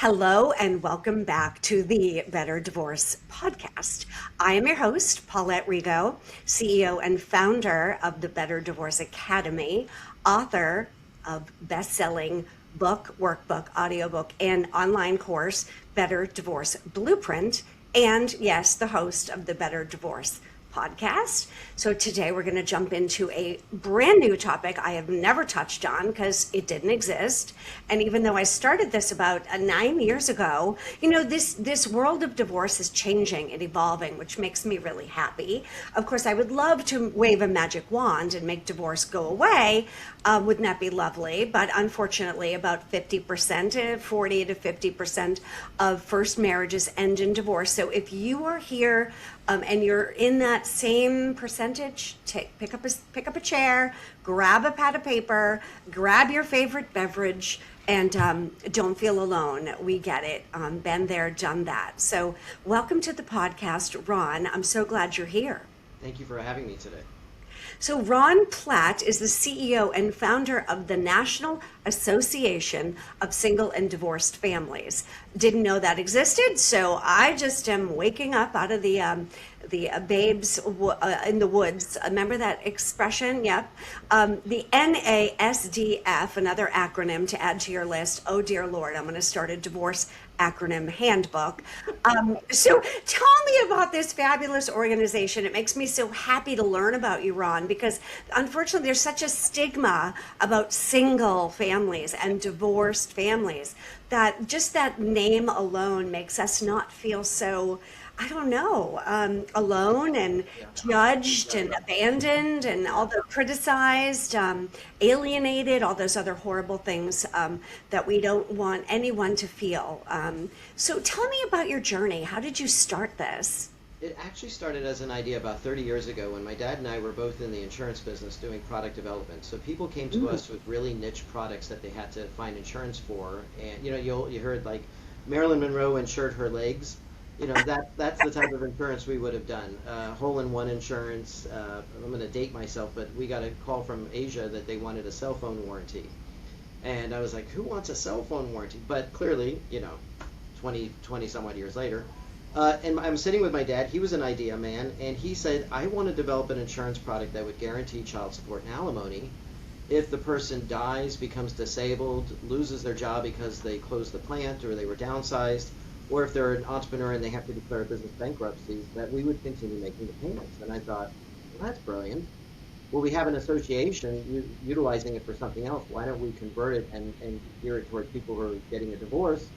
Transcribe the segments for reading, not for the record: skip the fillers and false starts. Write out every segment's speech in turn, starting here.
Hello and welcome back to the Better Divorce podcast. I am your host, Paulette Rigo, CEO and founder of the Better Divorce Academy, author of best-selling book, workbook, audiobook, and online course, Better Divorce Blueprint, and yes, the host of the Better Divorce podcast. So today we're going to jump into a brand new topic I have never touched on because it didn't exist. And even though I started this about 9 years ago, this world of divorce is changing and evolving, which makes me really happy. Of course, I would love to wave a magic wand and make divorce go away. Wouldn't that be lovely? But unfortunately, about 50%, 40 to 50% of first marriages end in divorce. So if you are here and you're in that same percentage, pick up a chair, grab a pad of paper, grab your favorite beverage, and don't feel alone. We get it. Been there, done that. So welcome to the podcast, Ron. I'm so glad you're here. Thank you for having me today. So Ron Platt is the CEO and founder of the National Association of Single and Divorced Families. Didn't know that existed, so I just am waking up out of the babes in the woods. Remember that expression? Yep. The NASDF, another acronym to add to your list. Oh dear Lord, I'm going to start a divorce acronym handbook. So tell me about this fabulous organization. It makes me so happy to learn about you, Ron, because unfortunately there's such a stigma about single families and divorced families that just that name alone makes us not feel so, I don't know, alone and judged and abandoned and all the criticized, alienated, all those other horrible things that we don't want anyone to feel. So tell me about your journey. How did you start this? It actually started as an idea about 30 years ago when my dad and I were both in the insurance business doing product development. So people came to us with really niche products that they had to find insurance for. And you heard like Marilyn Monroe insured her legs. That's the type of insurance we would have done. Hole-in-one insurance. I'm going to date myself, but we got a call from Asia that they wanted a cell phone warranty. And I was like, who wants a cell phone warranty? But clearly, 20 some odd years later. And I'm sitting with my dad. He was an idea man, and he said, I want to develop an insurance product that would guarantee child support and alimony if the person dies, becomes disabled, loses their job because they closed the plant or they were downsized, or if they're an entrepreneur and they have to declare a business bankruptcy, that we would continue making the payments. And I thought, well, that's brilliant. Well, we have an association utilizing it for something else. Why don't we convert it and gear it toward people who are getting a divorce?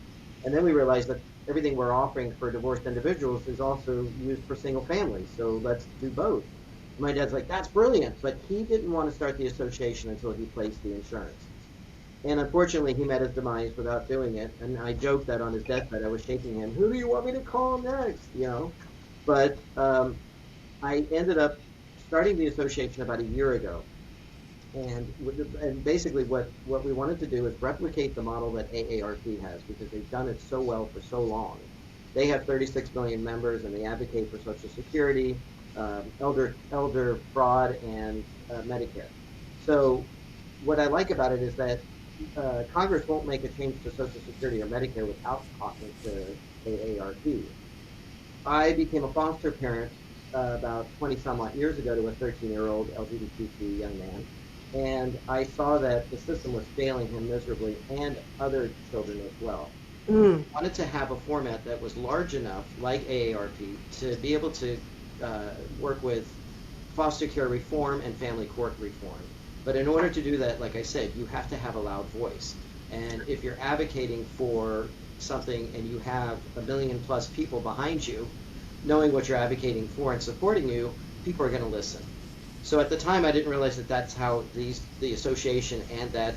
And then we realized that everything we're offering for divorced individuals is also used for single families. So let's do both. My dad's like, that's brilliant. But he didn't want to start the association until he placed the insurance. And unfortunately, he met his demise without doing it. And I joked that on his deathbed, I was shaking him. Who do you want me to call next? But I ended up starting the association about a year ago. And basically what we wanted to do is replicate the model that AARP has, because they've done it so well for so long. They have 36 million members, and they advocate for Social Security, elder fraud, and Medicare. So what I like about it is that Congress won't make a change to Social Security or Medicare without talking to AARP. I became a foster parent about 20 some odd years ago to a 13-year-old LGBTQ young man. And I saw that the system was failing him miserably, and other children as well. I wanted to have a format that was large enough, like AARP, to be able to work with foster care reform and family court reform. But in order to do that, like I said, you have to have a loud voice. And if you're advocating for something and you have 1 million plus people behind you, knowing what you're advocating for and supporting you, people are going to listen. So at the time, I didn't realize that that's how the association and that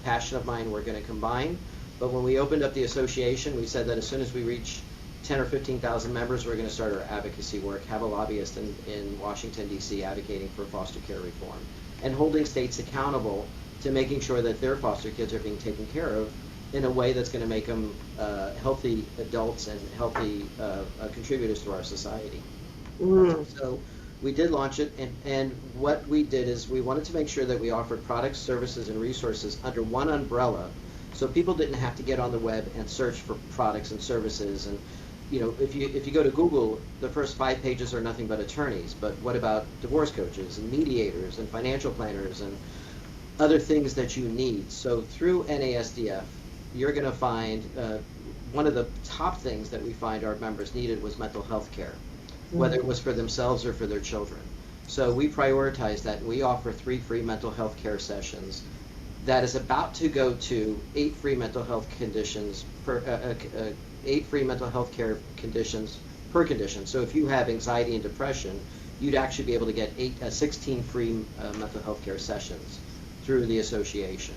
passion of mine were going to combine. But when we opened up the association, we said that as soon as we reach 10 or 15,000 members, we're going to start our advocacy work, have a lobbyist in Washington, D.C. advocating for foster care reform, and holding states accountable to making sure that their foster kids are being taken care of in a way that's going to make them healthy adults and healthy contributors to our society. So we did launch it, and what we did is we wanted to make sure that we offered products, services, and resources under one umbrella So people didn't have to get on the web and search for products and services. And if you go to Google, the first 5 pages are nothing but attorneys. But what about divorce coaches and mediators and financial planners and other things that you need? So through NASDF, you're going to find one of the top things that we find our members needed was mental health care, whether it was for themselves or for their children. So we prioritize that. We offer 3 free mental health care sessions. That is about to go to 8 free mental health conditions per 8 free mental health care conditions per condition. So if you have anxiety and depression, you'd actually be able to get 16 free mental health care sessions through the association.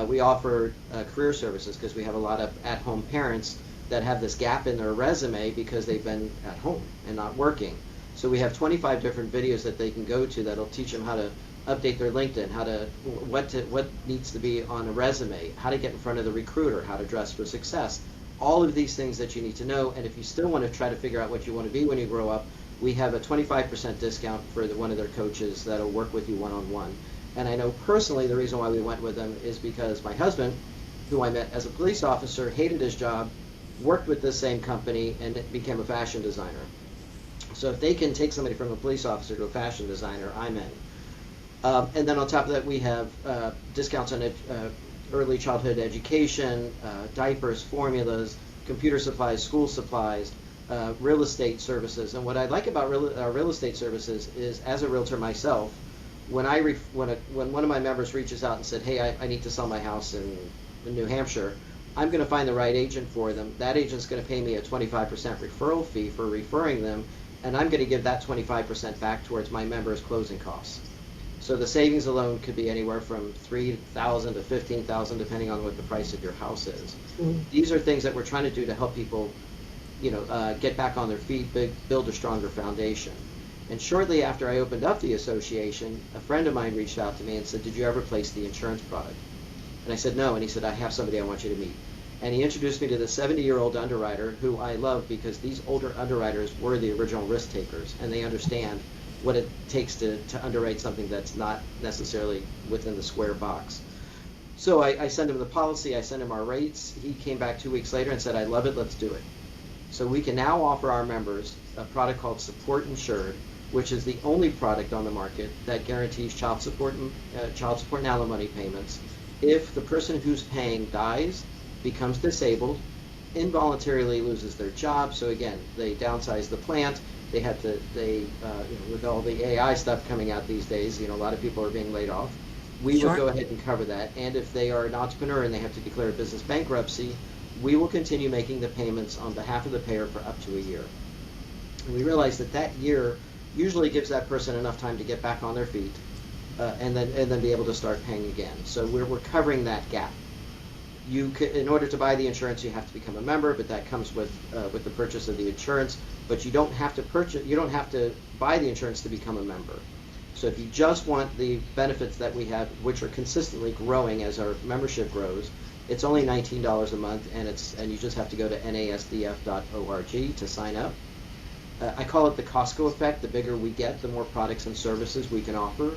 We offer career services because we have a lot of at-home parents that have this gap in their resume because they've been at home and not working. So we have 25 different videos that they can go to that'll teach them how to update their LinkedIn, what needs to be on a resume, how to get in front of the recruiter, how to dress for success, all of these things that you need to know. And if you still want to try to figure out what you want to be when you grow up, we have a 25% discount for one of their coaches that'll work with you one-on-one. And I know personally the reason why we went with them is because my husband, who I met as a police officer, hated his job, worked with this same company, and became a fashion designer. So if they can take somebody from a police officer to a fashion designer, I'm in. And then on top of that, we have discounts on early childhood education, diapers, formulas, computer supplies, school supplies, real estate services. And what I like about our real estate services is, as a realtor myself, when one of my members reaches out and said, hey, I need to sell my house in New Hampshire, I'm going to find the right agent for them. That agent's going to pay me a 25% referral fee for referring them, and I'm going to give that 25% back towards my members' closing costs. So the savings alone could be anywhere from $3,000 to $15,000, depending on what the price of your house is. These are things that we're trying to do to help people, get back on their feet, build a stronger foundation. And shortly after I opened up the association, a friend of mine reached out to me and said, did you ever place the insurance product? And I said, no. And he said, I have somebody I want you to meet. And he introduced me to the 70-year-old underwriter, who I love because these older underwriters were the original risk takers, and they understand what it takes to underwrite something that's not necessarily within the square box. So I sent him the policy, I sent him our rates. He came back 2 weeks later and said, I love it, let's do it. So we can now offer our members a product called Support Insured, which is the only product on the market that guarantees child support and alimony payments if the person who's paying dies, becomes disabled, involuntarily loses their job. So again, they downsize the plant. With all the AI stuff coming out these days, a lot of people are being laid off. We will go ahead and cover that. And if they are an entrepreneur and they have to declare a business bankruptcy, we will continue making the payments on behalf of the payer for up to a year. And we realize that year usually gives that person enough time to get back on their feet and then be able to start paying again. So we're covering that gap. In order to buy the insurance, you have to become a member, but that comes with the purchase of the insurance. But you don't have to buy the insurance to become a member. So if you just want the benefits that we have, which are consistently growing as our membership grows, it's only $19 a month, and you just have to go to nasdf.org to sign up. I call it the Costco effect. The bigger we get, the more products and services we can offer.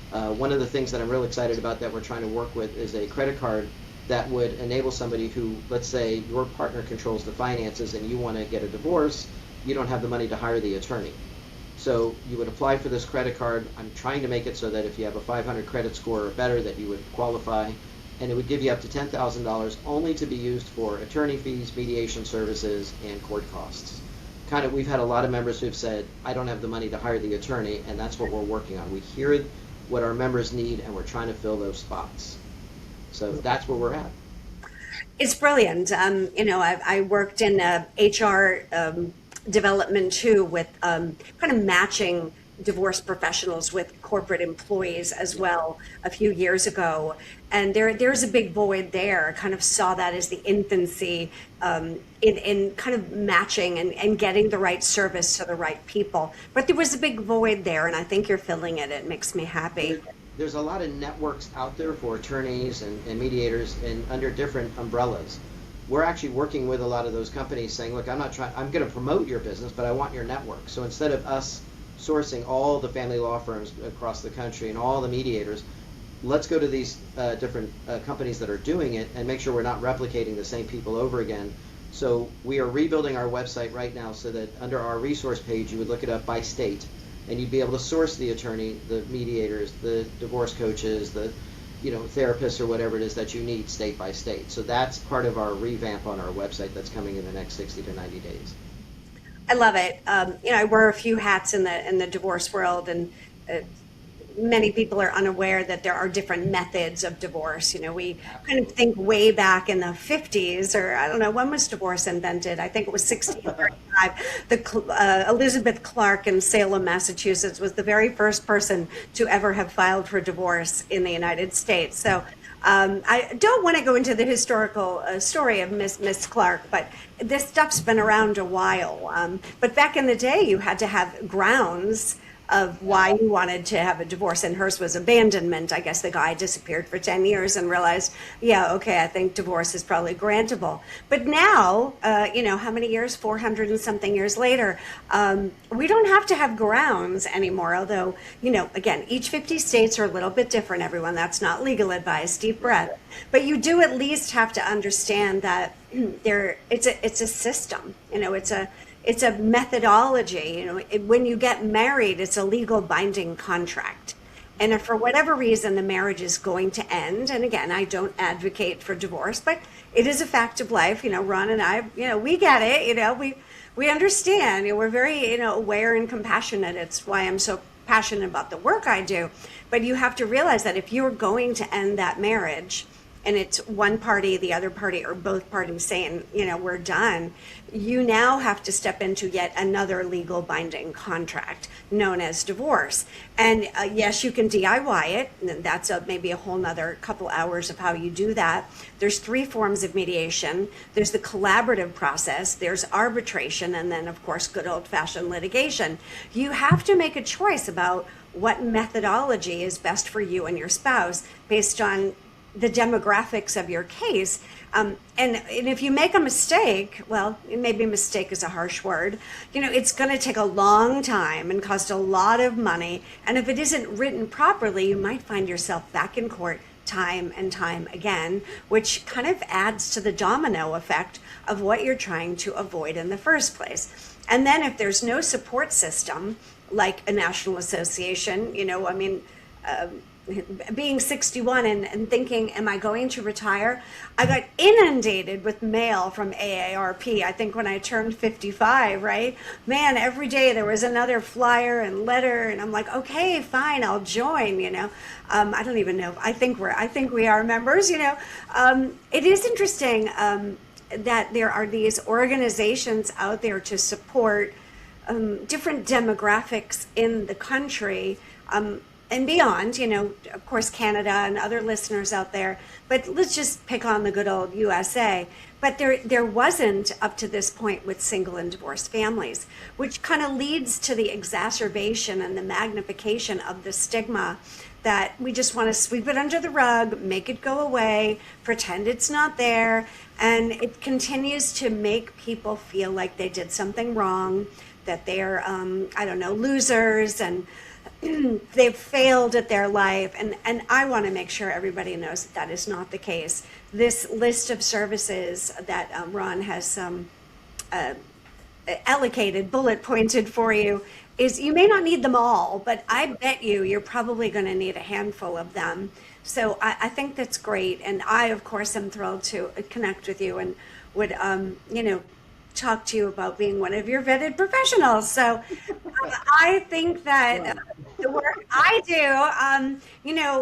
One of the things that I'm real excited about that we're trying to work with is a credit card that would enable somebody who, let's say your partner controls the finances and you want to get a divorce, you don't have the money to hire the attorney. So you would apply for this credit card. I'm trying to make it so that if you have a 500 credit score or better, that you would qualify, and it would give you up to $10,000 only to be used for attorney fees, mediation services, and court costs. We've had a lot of members who've said, I don't have the money to hire the attorney, and that's what we're working on. We hear what our members need, and we're trying to fill those spots. So that's where we're at. It's brilliant. I worked in HR development too, with kind of matching divorce professionals with corporate employees as well a few years ago. And there's a big void there. I kind of saw that as the infancy in kind of matching and getting the right service to the right people. But there was a big void there, and I think you're filling it. It makes me happy. There's a lot of networks out there for attorneys and mediators and under different umbrellas. We're actually working with a lot of those companies saying, look, I'm going to promote your business, but I want your network. So instead of us sourcing all the family law firms across the country and all the mediators, let's go to these different companies that are doing it and make sure we're not replicating the same people over again. So we are rebuilding our website right now so that under our resource page, you would look it up by state, and you'd be able to source the attorney, the mediators, the divorce coaches, the therapists or whatever it is that you need state by state. So that's part of our revamp on our website that's coming in the next 60 to 90 days. I love it. I wear a few hats in the divorce world, and many people are unaware that there are different methods of divorce. We kind of think way back in the 50s, or I don't know, when was divorce invented? I think it was 1635. Elizabeth Clark in Salem, Massachusetts was the very first person to ever have filed for divorce in the United States. So I don't want to go into the historical story of Miss Clark, but this stuff's been around a while. But back in the day, you had to have grounds of why you wanted to have a divorce, and hers was abandonment. I guess the guy disappeared for 10 years and realized, yeah, okay, I think divorce is probably grantable. But now, how many years, 400 and something years later, we don't have to have grounds anymore, although, again, each 50 states are a little bit different, everyone. That's not legal advice, deep breath. But you do at least have to understand that it's a system, it's a methodology. When you get married, it's a legal binding contract. And if for whatever reason the marriage is going to end, and again, I don't advocate for divorce, but it is a fact of life. Ron and I, we get it. We understand. We're very, aware and compassionate. It's why I'm so passionate about the work I do. But you have to realize that if you're going to end that marriage, and it's one party, the other party, or both parties saying, we're done, you now have to step into yet another legal binding contract known as divorce. And yes, you can DIY it. And that's maybe a whole nother couple hours of how you do that. There's 3 forms of mediation. There's the collaborative process, there's arbitration, and then, of course, good old-fashioned litigation. You have to make a choice about what methodology is best for you and your spouse based on the demographics of your case. And if you make a mistake, well, maybe mistake is a harsh word, it's going to take a long time and cost a lot of money. And if it isn't written properly, you might find yourself back in court time and time again, which kind of adds to the domino effect of what you're trying to avoid in the first place. And then if there's no support system, like a national association, being 61 and thinking, am I going to retire? I got inundated with mail from AARP, I think when I turned 55, right? Man, every day there was another flyer and letter, and I'm like, okay, fine, I'll join, I don't even know. I think we are members, It is interesting that there are these organizations out there to support different demographics in the country, and beyond, of course, Canada and other listeners out there, but let's just pick on the good old USA. But there wasn't up to this point with single and divorced families, which kind of leads to the exacerbation and the magnification of the stigma that we just want to sweep it under the rug, make it go away, pretend it's not there. And it continues to make people feel like they did something wrong, that they're, losers, and they've failed at their life, and I want to make sure everybody knows that is not the case. This list of services that Ron has allocated, bullet pointed for you, is you may not need them all, but I bet you're probably going to need a handful of them. So I think that's great, and I, of course, am thrilled to connect with you and would, talk to you about being one of your vetted professionals. So I think that the work I do,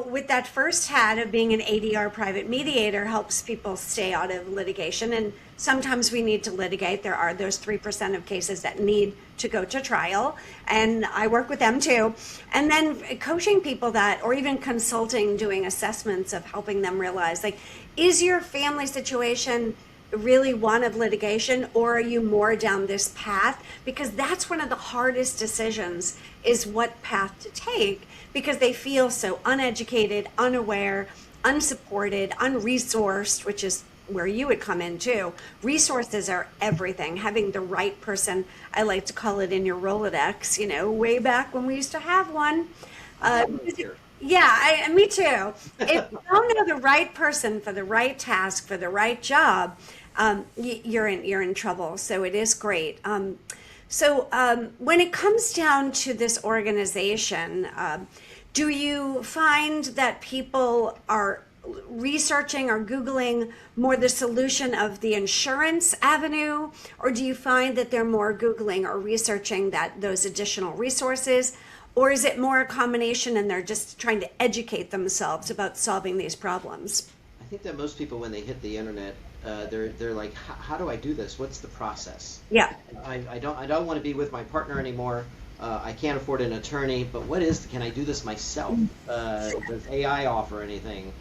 with that first hat of being an ADR private mediator, helps people stay out of litigation. And sometimes we need to litigate. There are those 3% of cases that need to go to trial, and I work with them too. And then coaching people that, or even consulting, doing assessments of helping them realize, like, is your family situation really one of litigation, or are you more down this path? Because that's one of the hardest decisions, is what path to take, because they feel so uneducated, unaware, unsupported, unresourced, which is where you would come in too. Resources are everything. Having the right person, I like to call it, in your Rolodex, way back when we used to have one. Yeah, me too. If you don't know the right person for the right task for the right job, you're in trouble. So it is great. When it comes down to this organization, do you find that people are researching or Googling more the solution of the insurance avenue, or do you find that they're more Googling or researching that those additional resources? Or is it more a combination and they're just trying to educate themselves about solving these problems? I think that most people, when they hit the internet, they're like, how do I do this? What's the process? Yeah. I don't want to be with my partner anymore. I can't afford an attorney, but can I do this myself? Does AI offer anything?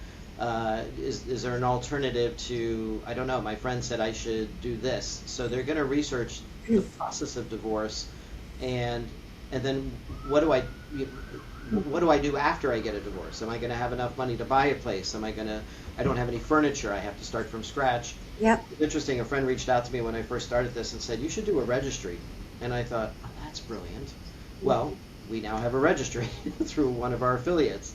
Is there an alternative to, I don't know, my friend said I should do this. So they're going to research the process of divorce, and then what do I do after I get a divorce? Am I going to have enough money to buy a place? I don't have any furniture. I have to start from scratch. Yep. It's interesting. A friend reached out to me when I first started this and said, you should do a registry. And I thought, oh, that's brilliant. Well, we now have a registry through one of our affiliates.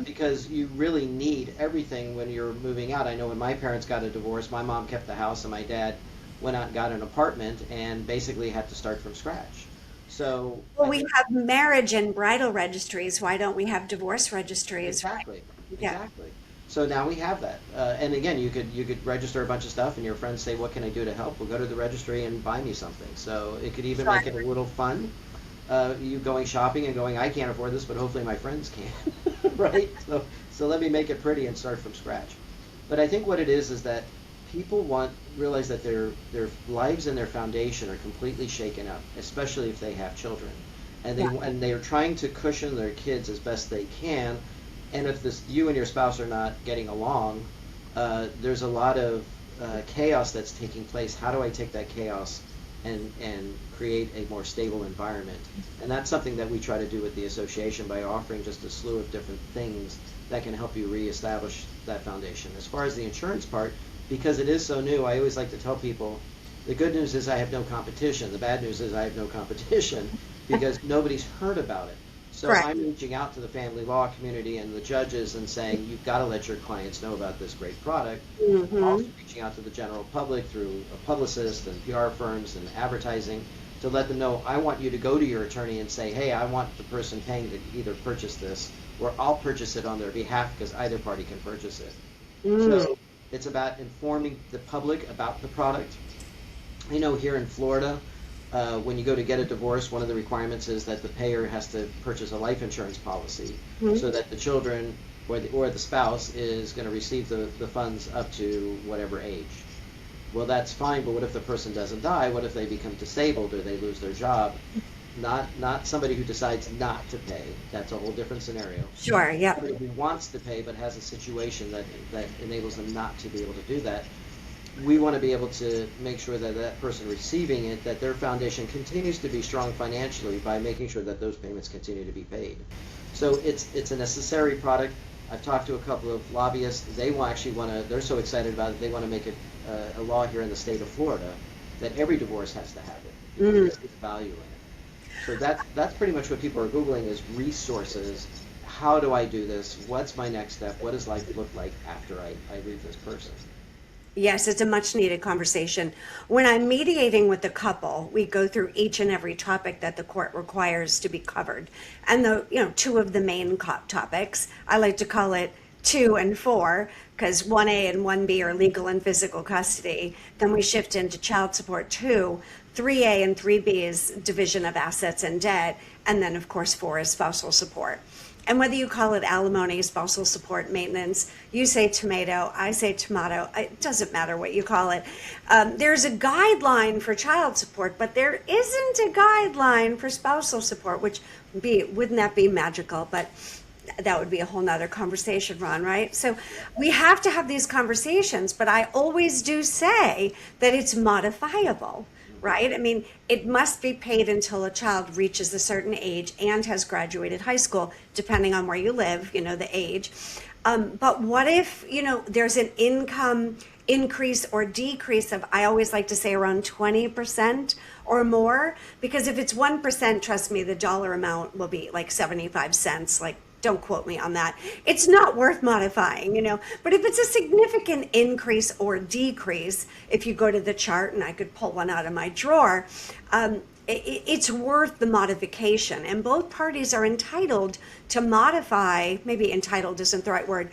Because you really need everything when you're moving out. I know when my parents got a divorce, my mom kept the house and my dad went out and got an apartment and basically had to start from scratch. So Well, we have marriage and bridal registries. Why don't we have divorce registries? exactly, Yeah. exactly. So now we have that. And again, you could register a bunch of stuff, and your friends say, "What can I do to help?" Well, go to the registry and buy me something. So it could even make it a little fun. You going shopping and going, I can't afford this, but hopefully my friends can, right? So let me make it pretty and start from scratch. But I think what it is that people realize that their lives and their foundation are completely shaken up, especially if they have children, and they are trying to cushion their kids as best they can. And if you and your spouse are not getting along, there's a lot of chaos that's taking place. How do I take that chaos and create a more stable environment? And that's something that we try to do with the association by offering just a slew of different things that can help you reestablish that foundation. As far as the insurance part, because it is so new, I always like to tell people, the good news is I have no competition. The bad news is I have no competition because nobody's heard about it. So Correct. I'm reaching out to the family law community and the judges and saying, you've got to let your clients know about this great product. I'm also reaching out to the general public through a publicist and PR firms and advertising to let them know, I want you to go to your attorney and say, hey, I want the person paying to either purchase this or I'll purchase it on their behalf because either party can purchase it. So it's about informing the public about the product. I know here in Florida, when you go to get a divorce, one of the requirements is that the payer has to purchase a life insurance policy so that the children or the spouse is going to receive the funds up to whatever age. Well, that's fine, but what if the person doesn't die? What if they become disabled or they lose their job? Not somebody who decides not to pay. That's a whole different scenario. Sure. Yeah. Somebody who wants to pay but has a situation that enables them not to be able to do that. We want to be able to make sure that that person receiving it, that their foundation continues to be strong financially by making sure that those payments continue to be paid. So it's a necessary product. I've talked to a couple of lobbyists. They're so excited about it, they want to make it a law here in the state of Florida that every divorce has to have it because there's value in it. So that's pretty much what people are Googling is resources. How do I do this? What's my next step? What does life look like after I leave this person? Yes, it's a much needed conversation. When I'm mediating with the couple, we go through each and every topic that the court requires to be covered. And two of the main topics, I like to call it 2 and 4, because 1A and 1B are legal and physical custody. Then we shift into child support 2. 3A and 3B is division of assets and debt. And then, of course, 4 is spousal support. And whether you call it alimony, spousal support, maintenance, you say tomato, I say tomato, it doesn't matter what you call it. There's a guideline for child support, but there isn't a guideline for spousal support, wouldn't that be magical? But that would be a whole nother conversation, Ron, right? So we have to have these conversations, but I always do say that it's modifiable. Right? I mean, it must be paid until a child reaches a certain age and has graduated high school, depending on where you live, the age. But what if, there's an income increase or decrease of, I always like to say around 20% or more, because if it's 1%, trust me, the dollar amount will be like 75 cents, like don't quote me on that. It's not worth modifying, but if it's a significant increase or decrease, if you go to the chart, and I could pull one out of my drawer, it's worth the modification, and both parties are entitled to modify, maybe entitled isn't the right word,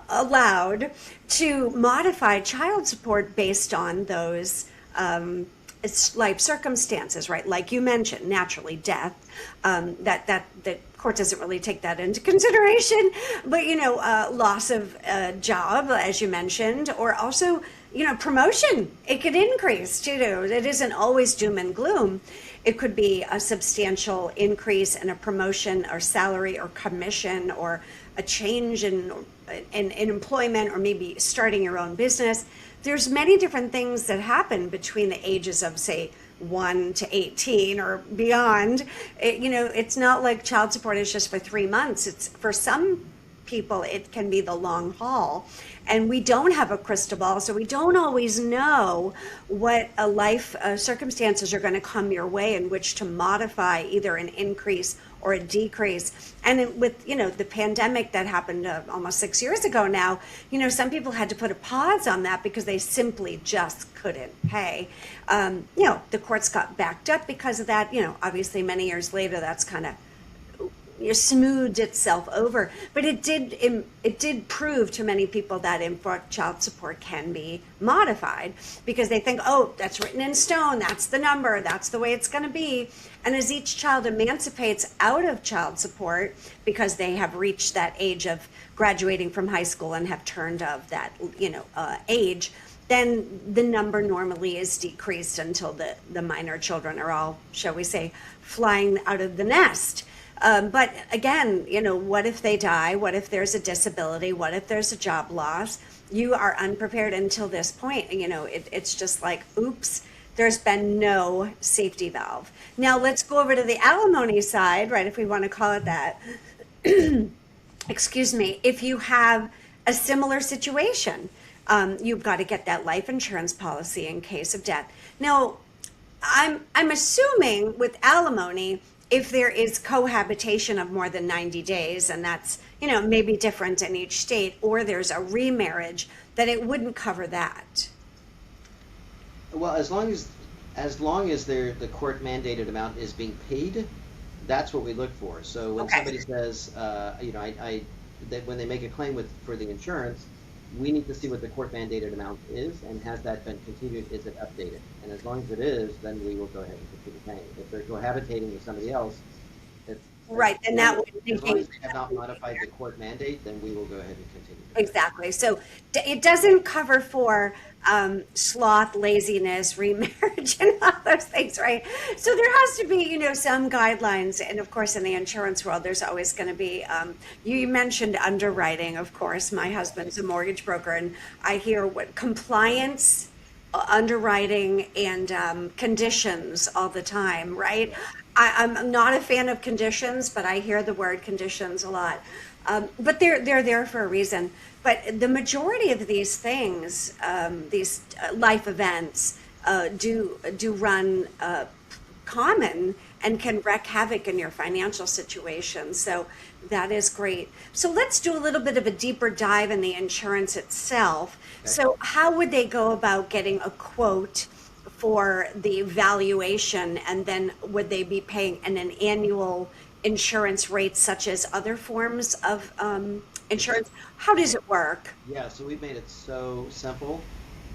allowed to modify child support based on those life circumstances, right? Like you mentioned, naturally death, that the court doesn't really take that into consideration, but loss of job, as you mentioned, or also promotion, it could increase too. It isn't always doom and gloom. It could be a substantial increase in a promotion or salary or commission, or a change in employment, or maybe starting your own business. There's many different things that happen between the ages of, say, 1 to 18 or beyond. It's not like child support is just for 3 months. It's for some people, it can be the long haul. And we don't have a crystal ball, so we don't always know what a life circumstances are going to come your way in which to modify either an increase or a decrease. And with the pandemic that happened almost 6 years ago now, some people had to put a pause on that because they simply just couldn't pay. The courts got backed up because of that. Obviously many years later, that's kind of smoothed itself over, but it did prove to many people that in fact child support can be modified, because they think, oh, that's written in stone, that's the number, that's the way it's going to be. And as each child emancipates out of child support, because they have reached that age of graduating from high school and have turned of that age, then the number normally is decreased until the minor children are all, shall we say, flying out of the nest. But again, what if they die? What if there's a disability? What if there's a job loss? You are unprepared until this point. It's just like, oops, there's been no safety valve. Now let's go over to the alimony side, right? If we want to call it that. Excuse me. If you have a similar situation, you've got to get that life insurance policy in case of death. Now, I'm assuming with alimony, if there is cohabitation of more than 90 days, and that's, maybe different in each state, or there's a remarriage, that it wouldn't cover that. Well, as long as the court mandated amount is being paid, that's what we look for. So when somebody says, that when they make a claim for the insurance, we need to see what the court mandated amount is, and has that been continued, is it updated? And as long as it is, then we will go ahead and continue paying. If they're cohabitating with somebody else, right, and that would be, as long as they have not modified the court mandate, then we will go ahead and continue. Exactly. So it doesn't cover for sloth, laziness, remarriage, and all those things, right? So there has to be, some guidelines. And of course, in the insurance world, there's always going to be, you mentioned underwriting, of course. My husband's a mortgage broker, and I hear what compliance, underwriting, and conditions all the time, right? I'm not a fan of conditions, but I hear the word conditions a lot. But they're there for a reason. But the majority of these things, these life events, do run common and can wreak havoc in your financial situation. So that is great. So let's do a little bit of a deeper dive in the insurance itself. Okay. So how would they go about getting a quote for the valuation, and then would they be paying an annual insurance rate such as other forms of insurance? How does it work? Yeah, so we've made it so simple.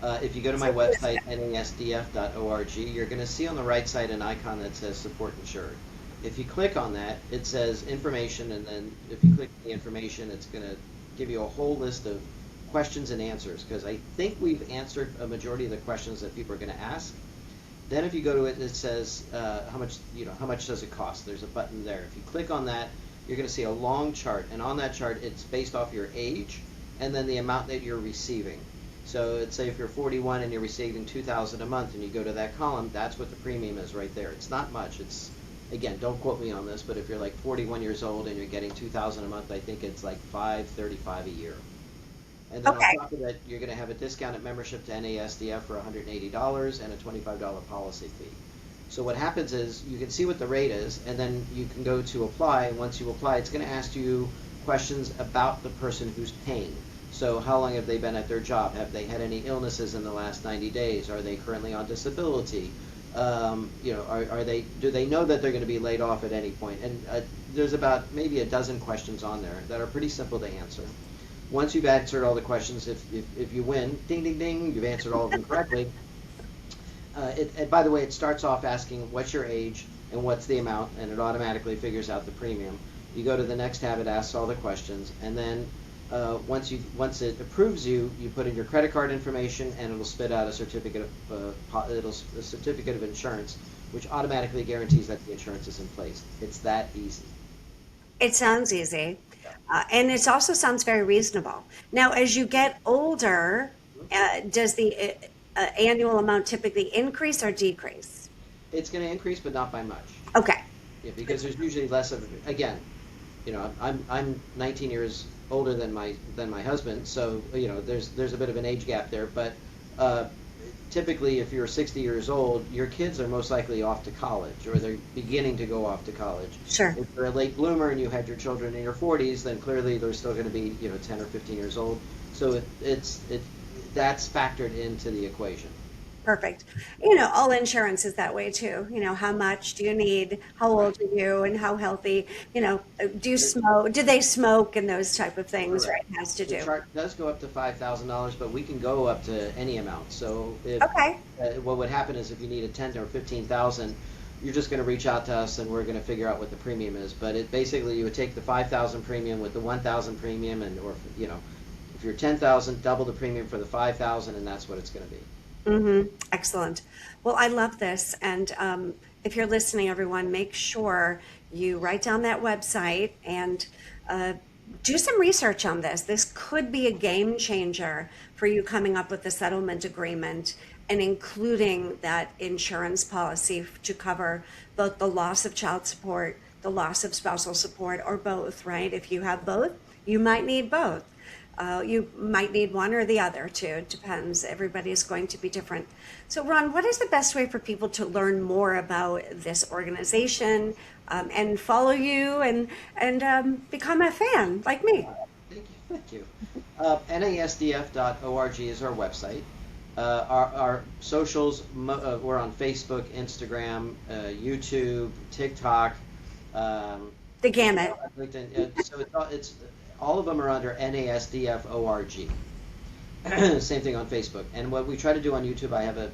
If you go to my website, NASDF.org, you're going to see on the right side an icon that says Support Insured. If you click on that, it says information, and then if you click the information, it's going to give you a whole list of questions and answers, because I think we've answered a majority of the questions that people are going to ask. Then if you go to it, it says how much does it cost? There's a button there. If you click on that, you're going to see a long chart, and on that chart, it's based off your age and then the amount that you're receiving. So let's say if you're 41 and you're receiving $2,000 a month, and you go to that column, that's what the premium is right there. It's not much. It's, again, don't quote me on this, but if you're like 41 years old and you're getting $2,000 a month, I think it's like $535 a year. And then on top of that, you're going to have a discounted membership to NASDF for $180 and a $25 policy fee. So what happens is you can see what the rate is, and then you can go to apply. And once you apply, it's going to ask you questions about the person who's paying. So how long have they been at their job? Have they had any illnesses in the last 90 days? Are they currently on disability? Do they know that they're going to be laid off at any point? And there's about maybe a dozen questions on there that are pretty simple to answer. Once you've answered all the questions, if you win, ding, ding, ding, you've answered all of them correctly. And by the way, it starts off asking what's your age and what's the amount, and it automatically figures out the premium. You go to the next tab, it asks all the questions, and then once it approves you, you put in your credit card information, and it'll spit out a certificate of insurance, which automatically guarantees that the insurance is in place. It's that easy. It sounds easy, and it also sounds very reasonable. Now, as you get older, does the annual amount typically increase or decrease? It's going to increase, but not by much. Okay. Yeah, because there's usually less of, again, I'm 19 years older than my husband, so there's a bit of an age gap there. But typically, if you're 60 years old, your kids are most likely off to college, or they're beginning to go off to college. Sure. If you're a late bloomer and you had your children in your 40s, then clearly they're still going to be 10 or 15 years old. So that's factored into the equation. Perfect. All insurance is that way too. How much do you need? How old are you? And how healthy? Do you smoke? Do they smoke? And those type of things, Correct. right? Has to do. The chart does go up to $5,000, but we can go up to any amount. So Okay. What would happen is if you needed 10 or 15,000, you're just going to reach out to us, and we're going to figure out what the premium is. But it basically, you would take the 5,000 premium with the 1,000 premium, if you're 10,000, double the premium for the 5,000, and that's what it's going to be. Excellent. Well, I love this. And if you're listening, everyone, make sure you write down that website and do some research on this. This could be a game changer for you coming up with a settlement agreement and including that insurance policy to cover both the loss of child support, the loss of spousal support, or both, right? If you have both, you might need both. You might need one or the other too. It depends. Everybody is going to be different. So, Ron, what is the best way for people to learn more about this organization and follow you and become a fan like me? Thank you. NASDF.org is our website. Our socials, we're on Facebook, Instagram, YouTube, TikTok. The gamut. LinkedIn. So it's all of them are under NASDF.org. Same thing on Facebook. And what we try to do on YouTube, I have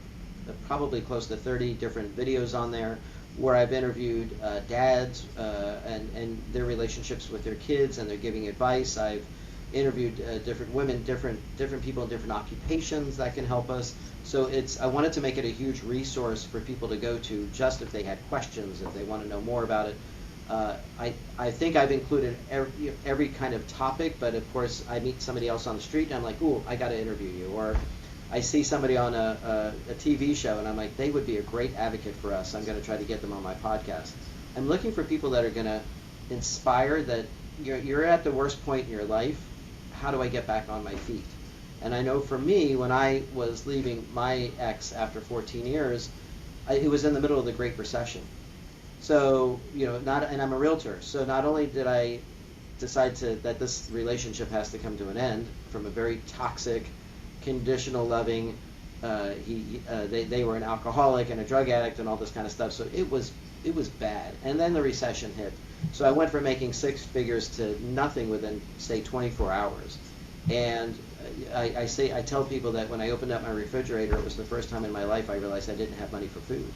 probably close to 30 different videos on there where I've interviewed dads and their relationships with their kids, and they're giving advice. I've interviewed different women, different people in different occupations that can help us. So I wanted to make it a huge resource for people to go to, just if they had questions, if they want to know more about it. I think I've included every kind of topic, but of course I meet somebody else on the street and I'm like, ooh, I got to interview you. Or I see somebody on a TV show and I'm like, they would be a great advocate for us. I'm going to try to get them on my podcast. I'm looking for people that are going to inspire that you're at the worst point in your life. How do I get back on my feet? And I know for me, when I was leaving my ex after 14 years, it was in the middle of the Great Recession. So, and I'm a realtor. So not only did I decide that this relationship has to come to an end from a very toxic, conditional loving, they were an alcoholic and a drug addict and all this kind of stuff. So it was bad. And then the recession hit. So I went from making six figures to nothing within, say, 24 hours. And I tell people that when I opened up my refrigerator, it was the first time in my life I realized I didn't have money for food.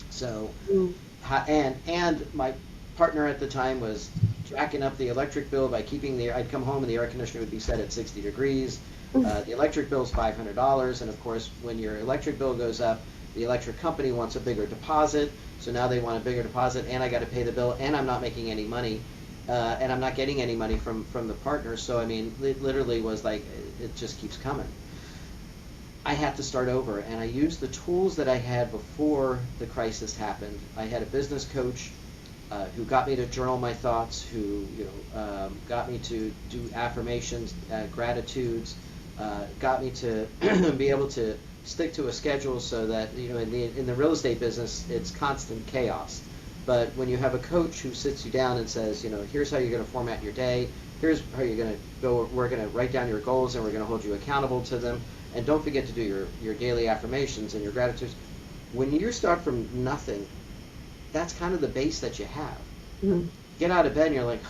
So, and my partner at the time was jacking up the electric bill by I'd come home and the air conditioner would be set at 60 degrees. The electric bill is $500, and of course, when your electric bill goes up, the electric company wants a bigger deposit. So now they want a bigger deposit, and I got to pay the bill, and I'm not making any money, and I'm not getting any money from the partner. So I mean, it literally was like it just keeps coming. I had to start over, and I used the tools that I had before the crisis happened. I had a business coach who got me to journal my thoughts, who got me to do affirmations, gratitudes, got me to be able to stick to a schedule so that in the real estate business it's constant chaos. But when you have a coach who sits you down and says, here's how you're going to format your day, here's how you're going to go, we're going to write down your goals and we're going to hold you accountable to them, and don't forget to do your daily affirmations and your gratitudes. When you start from nothing, that's kind of the base that you have. Mm-hmm. Get out of bed and you're like,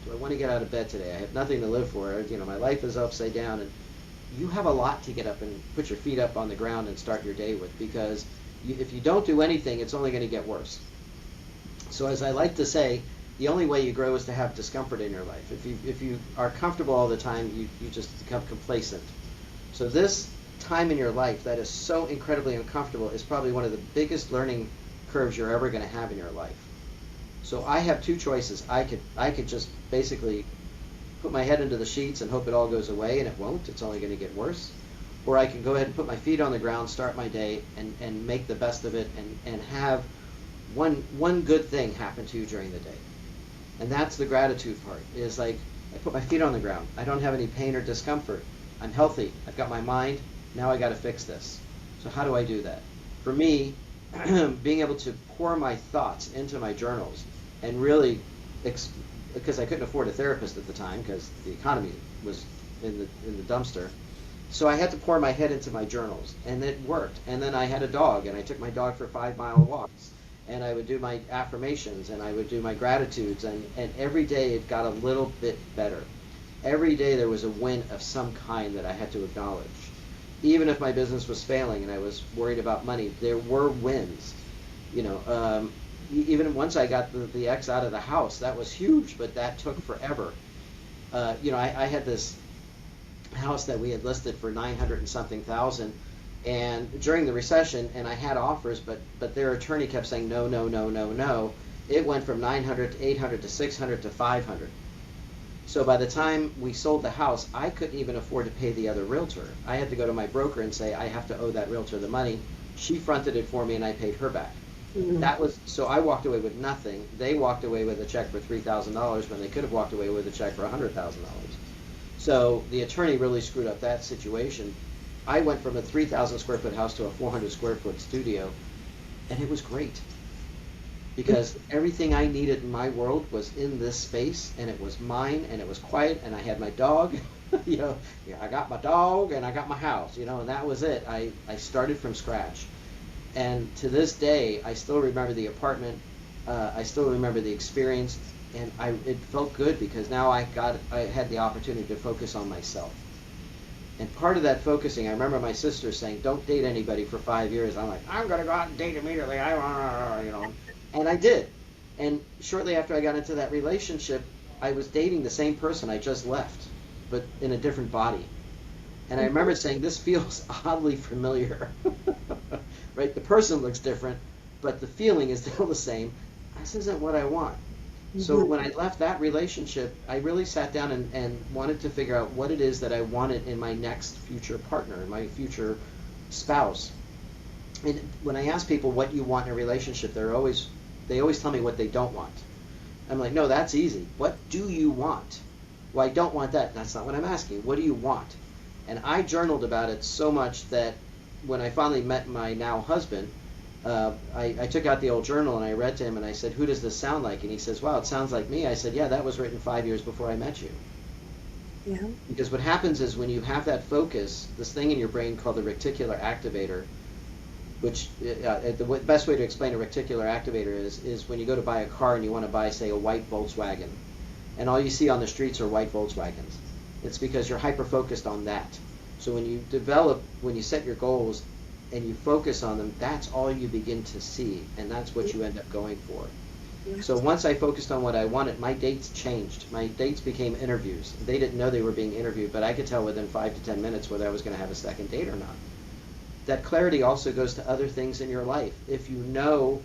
do I want to get out of bed today? I have nothing to live for. My life is upside down, and you have a lot to get up and put your feet up on the ground and start your day with, because if you don't do anything, it's only going to get worse. So as I like to say, the only way you grow is to have discomfort in your life. If you are comfortable all the time, you just become complacent. So this time in your life that is so incredibly uncomfortable is probably one of the biggest learning curves you're ever going to have in your life. So I have two choices. I could just basically put my head into the sheets and hope it all goes away, and it won't. It's only going to get worse. Or I can go ahead and put my feet on the ground, start my day, and make the best of it, and have one good thing happen to you during the day. And that's the gratitude part, is like, I put my feet on the ground. I don't have any pain or discomfort. I'm healthy. I've got my mind. Now I got to fix this. So how do I do that? For me, being able to pour my thoughts into my journals and really, because I couldn't afford a therapist at the time because the economy was in the dumpster, so I had to pour my head into my journals, and it worked. And then I had a dog, and I took my dog for 5-mile walks, and I would do my affirmations, and I would do my gratitudes, and every day it got a little bit better. Every day there was a win of some kind that I had to acknowledge. Even if my business was failing and I was worried about money, there were wins. Even once I got the ex out of the house, that was huge, but that took forever. I had this house that we had listed for 900 and something thousand, and during the recession, and I had offers, but their attorney kept saying no, no, no, no, no. It went from 900 to 800 to 600 to 500. So by the time we sold the house, I couldn't even afford to pay the other realtor. I had to go to my broker and say, I have to owe that realtor the money. She fronted it for me, and I paid her back. Mm-hmm. So I walked away with nothing. They walked away with a check for $3,000 when they could have walked away with a check for $100,000. So the attorney really screwed up that situation. I went from a 3,000 square foot house to a 400 square foot studio, and it was great. Because everything I needed in my world was in this space, and it was mine, and it was quiet, and I had my dog. I got my dog, and I got my house, and that was it. I started from scratch. And to this day, I still remember the apartment. I still remember the experience, and it felt good because now I had the opportunity to focus on myself. And part of that focusing, I remember my sister saying, "Don't date anybody for 5 years." I'm like, "I'm gonna go out and date immediately." And I did. And shortly after I got into that relationship, I was dating the same person I just left, but in a different body. And I remember saying, this feels oddly familiar. Right? The person looks different, but the feeling is still the same. This isn't what I want. Mm-hmm. So when I left that relationship, I really sat down and wanted to figure out what it is that I wanted in my next future partner, my future spouse. And when I ask people what you want in a relationship, they always tell me what they don't want. I'm like, no, that's easy. What do you want? Well, I don't want that. That's not what I'm asking. What do you want? And I journaled about it so much that when I finally met my now husband, I took out the old journal and I read to him and I said, who does this sound like? And he says, wow, it sounds like me. I said, yeah, that was written 5 years before I met you. Yeah. Because what happens is when you have that focus, this thing in your brain called the reticular activator, which the best way to explain a reticular activator is when you go to buy a car and you want to buy, say, a white Volkswagen, and all you see on the streets are white Volkswagens. It's because you're hyper-focused on that. So when you set your goals and you focus on them, that's all you begin to see, and that's what you end up going for. Yes. So once I focused on what I wanted, my dates changed. My dates became interviews. They didn't know they were being interviewed, but I could tell within 5 to 10 minutes whether I was going to have a second date or not. That clarity also goes to other things in your life. If you know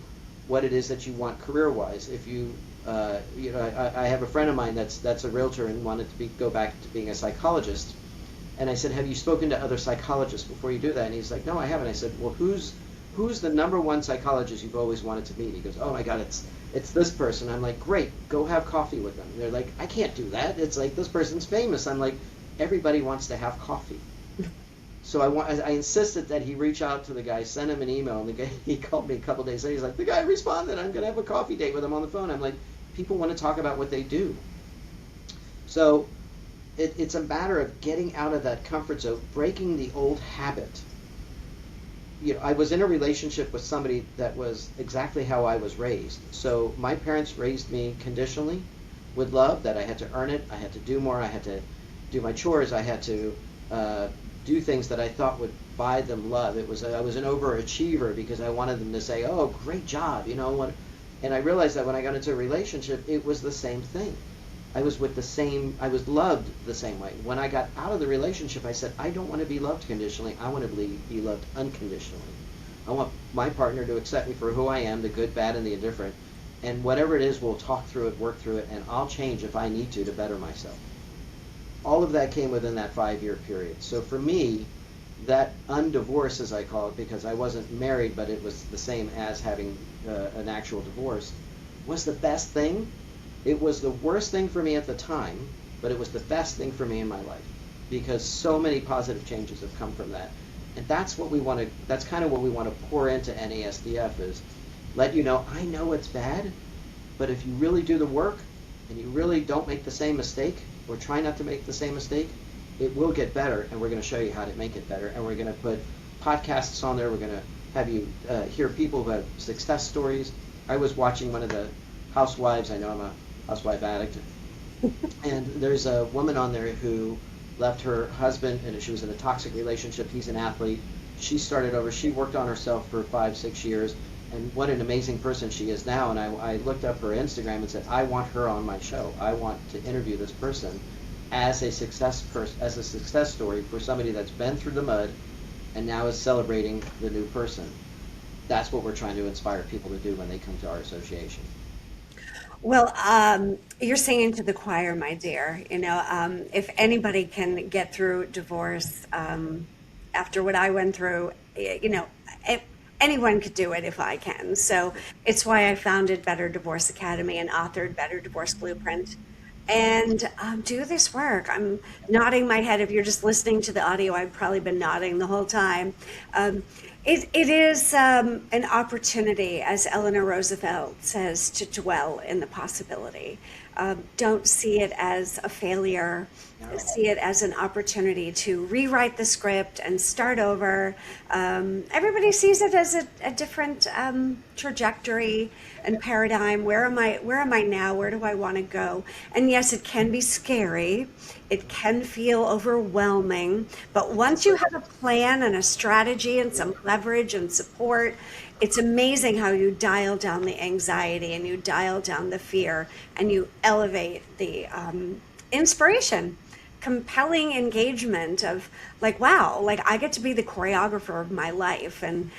what it is that you want career-wise, if you, I have a friend of mine that's a realtor and wanted to go back to being a psychologist, and I said, have you spoken to other psychologists before you do that? And he's like, no, I haven't. I said, well, who's the number one psychologist you've always wanted to meet? He goes, oh my God, it's this person. I'm like, great, go have coffee with them. And they're like, I can't do that. It's like, this person's famous. I'm like, everybody wants to have coffee. So I insisted that he reach out to the guy, send him an email, and the guy, he called me a couple days later. He's like, the guy responded. I'm going to have a coffee date with him on the phone. I'm like, people want to talk about what they do. So it's a matter of getting out of that comfort zone, breaking the old habit. I was in a relationship with somebody that was exactly how I was raised. So my parents raised me conditionally with love, that I had to earn it, I had to do more, I had to do my chores, I had to do things that I thought would buy them love. I was an overachiever because I wanted them to say, "Oh, great job," And I realized that when I got into a relationship, it was the same thing. I was loved the same way. When I got out of the relationship, I said, I don't want to be loved conditionally. I want to be loved unconditionally. I want my partner to accept me for who I am, the good, bad, and the indifferent. And whatever it is, we'll talk through it, work through it, and I'll change if I need to better myself. All of that came within that 5-year period. So for me, that undivorce, as I call it, because I wasn't married, but it was the same as having an actual divorce, was the best thing. It was the worst thing for me at the time, but it was the best thing for me in my life, because so many positive changes have come from that. And that's kind of what we want to pour into NASDF, is let you know, I know it's bad, but if you really do the work and you really don't make the same mistake, or try not to make the same mistake, it will get better, and we're going to show you how to make it better. And we're going to put podcasts on there. We're going to have you hear people who have success stories. I was watching one of the housewives. I know I'm a housewife addict. And there's a woman on there who left her husband, and she was in a toxic relationship. He's an athlete. She started over. She worked on herself for 5-6 years, and what an amazing person she is now. And I looked up her Instagram and said, I want her on my show. I want to interview this person as a success story for somebody that's been through the mud and now is celebrating the new person. That's what we're trying to inspire people to do when they come to our association. Well, you're singing to the choir, my dear. If anybody can get through divorce after what I went through, anyone could do it if I can. So it's why I founded Better Divorce Academy and authored Better Divorce Blueprint, and do this work. I'm nodding my head. If you're just listening to the audio, I've probably been nodding the whole time. It is an opportunity, as Eleanor Roosevelt says, to dwell in the possibility. Don't see it as a failure. No. See it as an opportunity to rewrite the script and start over. Everybody sees it as a different trajectory and paradigm. Where am I now? Where do I want to go? And yes, it can be scary. It can feel overwhelming. But once you have a plan and a strategy and some leverage and support, it's amazing how you dial down the anxiety and you dial down the fear and you elevate the inspiration, compelling engagement of like, wow, like I get to be the choreographer of my life and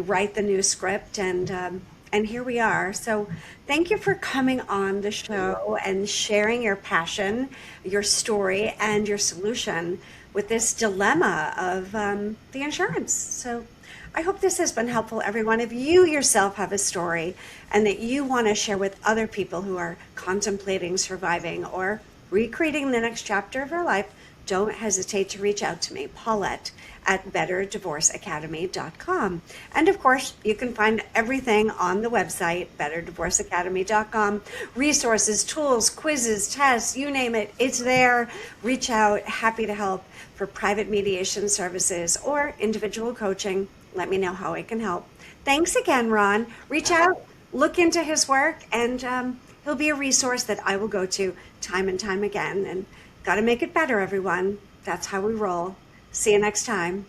write the new script, and here we are. So thank you for coming on the show and sharing your passion, your story, and your solution with this dilemma of the insurance. So I hope this has been helpful, everyone. If you yourself have a story and that you want to share with other people who are contemplating surviving or recreating the next chapter of your life, don't hesitate to reach out to me, Paulette at betterdivorceacademy.com. And of course, you can find everything on the website, betterdivorceacademy.com. Resources, tools, quizzes, tests, you name it, it's there. Reach out, happy to help for private mediation services or individual coaching. Let me know how I can help. Thanks again, Ron. Reach out, look into his work, and he'll be a resource that I will go to time and time again. And got to make it better, everyone. That's how we roll. See you next time.